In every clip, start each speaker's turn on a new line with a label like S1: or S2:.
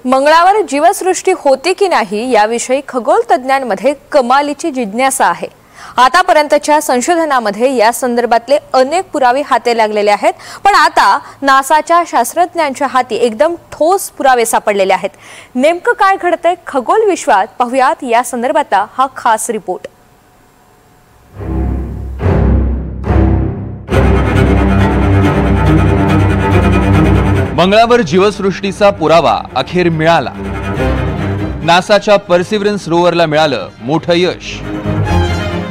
S1: मंगळावर जीवसृष्टी होती की नाही याविषयी खगोल तज्ञांमध्ये कमालीची जिज्ञासा आहे। आतापर्यंतच्या संशोधनामध्ये या संदर्भातले अनेक पुरावे हाती लागलेले आहेत, पण आता नासाच्या शास्त्रज्ञांच्या हाती एकदम ठोस पुरावे सापडलेले आहेत। नेमकं काय घडतंय खगोल विश्वात पाहूयात या संदर्भातला हा खास रिपोर्ट।
S2: मंगळावर जीवसृष्टीचा पुरावा अखेर मिळाला। नासाच्या पर्सिवरन्स रोवरला मिळालं मोठं यश।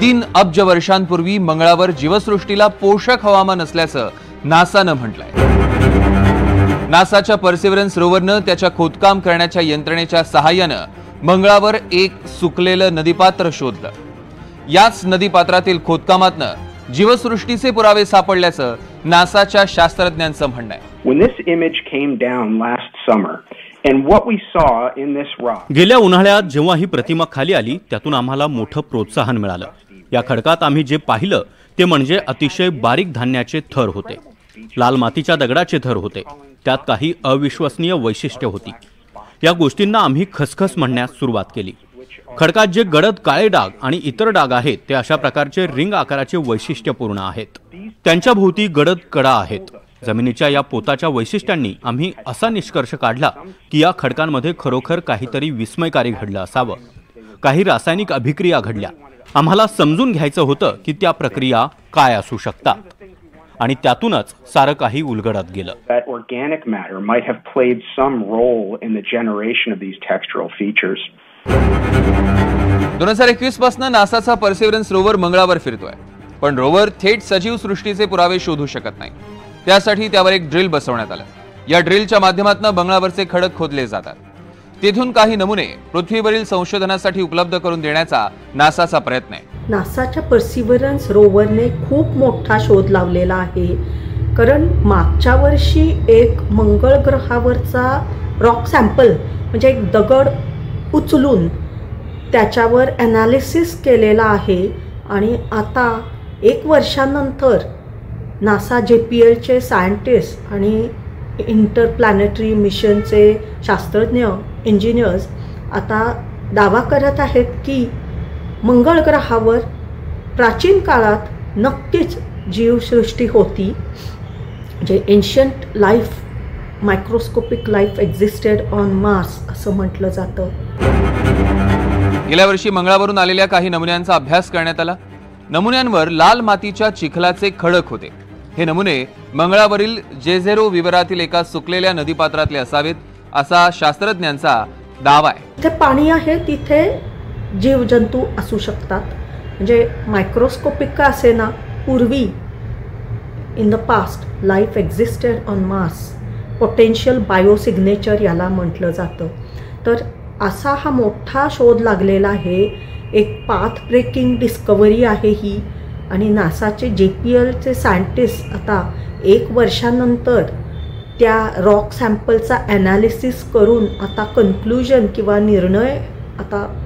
S2: 3 अब्ज वर्षांपूर्वी मंगळावर जीवसृष्टीला पोषक हवामान असल्याचं नासानं म्हटलंय। नासाच्या पर्सिवरन्स रोवरनं त्याच्या खोदकाम करण्याच्या यंत्रणेच्या सहाय्यानं मंगळावर एक सुकलेलं नदीपात्र शोधलं। याच नदीपात्रातील खोदकामातनं जीवसृष्टीचे पुरावे सापडल्याचं नासाच्या शास्त्रज्ञांचं म्हणणं आहे।
S3: When this image came down last summer and what we saw in this rock
S4: गेल्या उन्हाळ्यात जेव्हा ही प्रतिमा खाली आली त्यातून आम्हाला मोठं प्रोत्साहन मिळालं। या खडकात आम्ही जे पाहिलं ते म्हणजे अतिशय बारीक धान्याचे थर होते, लाल मातीच्या दगडाचे थर होते, त्यात काही अविश्वसनीय वैशिष्ट्ये होती। या गोष्टींना आम्ही खसखस म्हणण्यास सुरुवात केली। खडकात जे गडद काळे डाग आणि इतर डाग आहेत ते अशा प्रकारचे रिंग आकाराचे वैशिष्ट्यपूर्ण आहेत। त्यांच्या भोवती गडद कडा आहेत। जमिनीच्या या पोताच्या वैशिष्ट्यांनी आम्ही असा निष्कर्ष काढला की या खडकांमध्ये खरोखर काहीतरी विस्मयकारी घडलं असावं। काही रासायनिक अभिक्रिया घडल्या। आम्हाला समजून घ्यायचं होतं की त्या प्रक्रिया काय असू शकतात आणि त्यातूनच सारं काही उलगडत गेलं।
S3: That organic matter might have played some role in the generation of these textural features.
S2: 2021 पासून नासाचा पर्सिवरन्स रोवर मंगळावर फिरतोय, पण रोवर थेट सजीव सृष्टीचे पुरावे शोधू शकत नाही। त्यासाठी त्यावर एक ड्रिल बसवण्यात आलं। या ड्रिलच्या माध्यमातून मंगळावरचे खडक खोदले जातात। तिथून काही नमुने पृथ्वीवरील संशोधनासाठी उपलब्ध करून देण्याचा नासाचा प्रयत्न आहे।
S5: नासाच्या पर्सिवरन्स रोवरने खूप मोठा शोध लावलेला आहे, कारण मागच्या वर्षी एक मंगळ ग्रहावरचा रॉक सॅम्पल म्हणजे एक दगड उचलून त्याच्यावर ॲनालिसिस केलेला आहे आणि आता 1 वर्षानंतर नासा JPL सायंटिस्ट आणि इंटरप्लॅनेटरी मिशनचे शास्त्रज्ञ इंजिनियर्स आता दावा करत आहेत की मंगळ ग्रहावर प्राचीन काळात नक्कीच जीवसृष्टी होती, जे ancient life microscopic life existed on Mars असं म्हटलं जातं।
S2: गेल्या वर्षी मंगळावरून आलेल्या काही नमुन्यांचा अभ्यास करण्यात आला। नमुन्यांवर लाल मातीच्या चिखलाचे खडक होते। हे नमुने मंगळावरील जेझेरो विवरातील एका सुकलेल्या नदीपात्रातले असावेत असा शास्त्रज्ञांचा दावा आहे।
S5: तिथे पाणी आहे, तिथे जीवजंतू असू शकतात। म्हणजे मायक्रोस्कोपिक का असे ना, पूर्वी in the past life existed on Mars, potential biosignature याला म्हटलं जातं। तर असा हा मोठा शोध लागलेला आहे, एक पाथ ब्रेकिंग डिस्कवरी आहे ही। आणि नासाचे JPL सायंटिस्ट आता 1 वर्षानंतर त्या रॉक सॅम्पलचा ॲनालिसिस करून आता कन्क्लुजन किंवा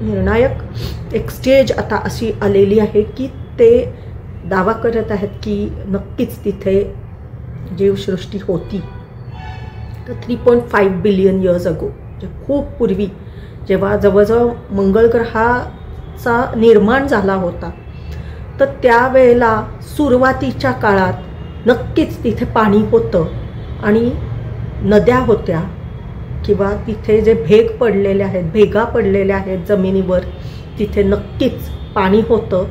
S5: निर्णायक एक स्टेज आता अशी आलेली आहे की ते दावा करत आहेत की नक्कीच तिथे जीवसृष्टी होती। तर 3.5 बिलियन इयर्स अगो, म्हणजे खूप पूर्वी जेव्हा जवळजवळ मंगळ ग्रहाचा निर्माण झाला होता, तर त्यावेळेला सुरुवातीच्या काळात नक्कीच तिथे पाणी होतं आणि नद्या होत्या किंवा तिथे जे भेगा पडलेल्या आहेत जमिनीवर, तिथे नक्कीच पाणी होतं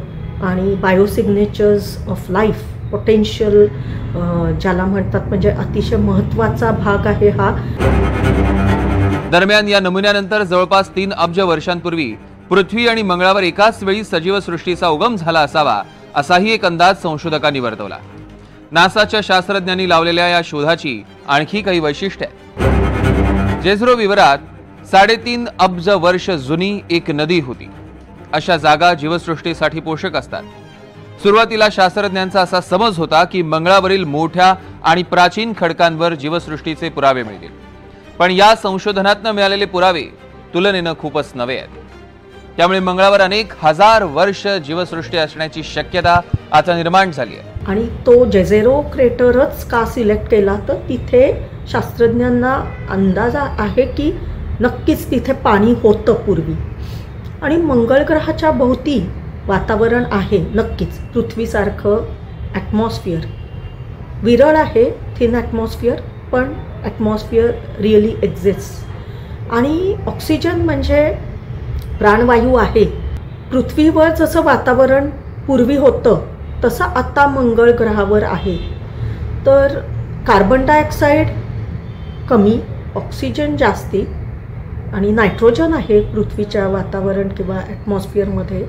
S5: आणि बायोसिग्नेचर्स ऑफ लाईफ पोटेन्शियल ज्याला म्हणतात, म्हणजे अतिशय महत्त्वाचा भाग आहे हा।
S2: दरम्यान या नमुन्यानंतर जवळपास 3 अब्ज वर्षांपूर्वी पृथ्वी आणि मंगळावर एकाच वेळी सजीव सृष्टीचा उगम झाला असावा असाही एक अंदाज संशोधकांनी वर्तवला। नासाच्या शास्त्रज्ञांनी लावलेल्या या शोधाची आणखी काही वैशिष्ट्ये आहेत। जेझेरो विवरात 3.5 अब्ज वर्ष जुनी एक नदी होती। अशा जागा जीवसृष्टीसाठी पोषक असतात। सुरुवातीला शास्त्रज्ञांचा असा समज होता की मंगळावरील मोठ्या आणि प्राचीन खडकांवर जीवसृष्टीचे पुरावे मिळतील, पण या संशोधनातून मिळालेले पुरावे तुलनेनं खूपच नवे आहेत। त्यामुळे मंगळावर अनेक हजार वर्ष जीवसृष्टी असण्याची शक्यता आता निर्माण झाली आहे।
S5: आणि तो जेझेरो क्रेटरच का सिलेक्ट केला, तर तिथे शास्त्रज्ञांना अंदाज आहे की नक्कीच तिथे पाणी होतं पूर्वी. आणि मंगळ ग्रहाच्या भोवती वातावरण आहे नक्कीच. पृथ्वीसारखं ॲटमॉस्फिअर विरळ आहे, थिन ॲटमॉस्फिअर, पण ॲटमॉस्फिअर रिअली एक्झिस्ट. आणि ऑक्सिजन म्हणजे प्राणवायू आहे. पृथ्वीवर जसं वातावरण पूर्वी होतं तसं आता मंगळ ग्रहावर आहे. तर कार्बन डायऑक्साईड कमी, ऑक्सिजन जास्ती आणि नायट्रोजन आहे पृथ्वीच्या वातावरण किंवा ॲटमॉस्फिअरमध्ये.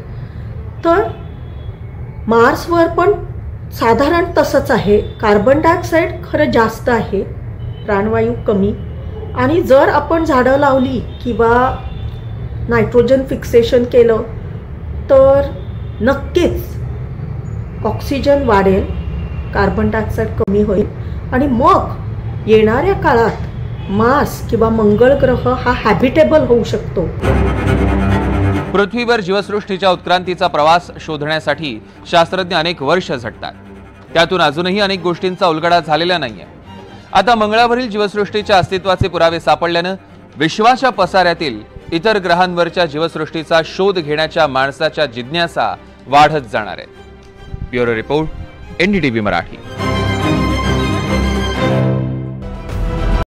S5: तर मार्सवर पण साधारण तसंच आहे. कार्बन डायऑक्साईड खरं जास्त आहे, प्राणवायू कमी. आणि जर आपण झाडं लावली किंवा नायट्रोजन फिक्सेशन केलं तर नक्कीच ऑक्सिजन वाढेल, कार्बन डायऑक्साईड कमी होईल आणि मग येणाऱ्या काळात मार्स किंवा मंगळ ग्रह हा हॅबिटेबल होऊ शकतो.
S2: पृथ्वीवर जीवसृष्टीच्या उत्क्रांतीचा प्रवास शोधण्यासाठी शास्त्रज्ञ अनेक वर्ष झटतात. त्यातून अजूनही अनेक गोष्टींचा उलगडा झालेला नाहीये. आता मंगळावरील जीवसृष्टीच्या अस्तित्वाचे पुरावे सापडल्यानं विश्वाच्या पसाऱ्यातील इतर ग्रहांवरच्या जीवसृष्टीचा शोध घेण्याच्या माणसाच्या जिज्ञासा वाढत जाणार आहे. Bureau report, NDTV Marathi.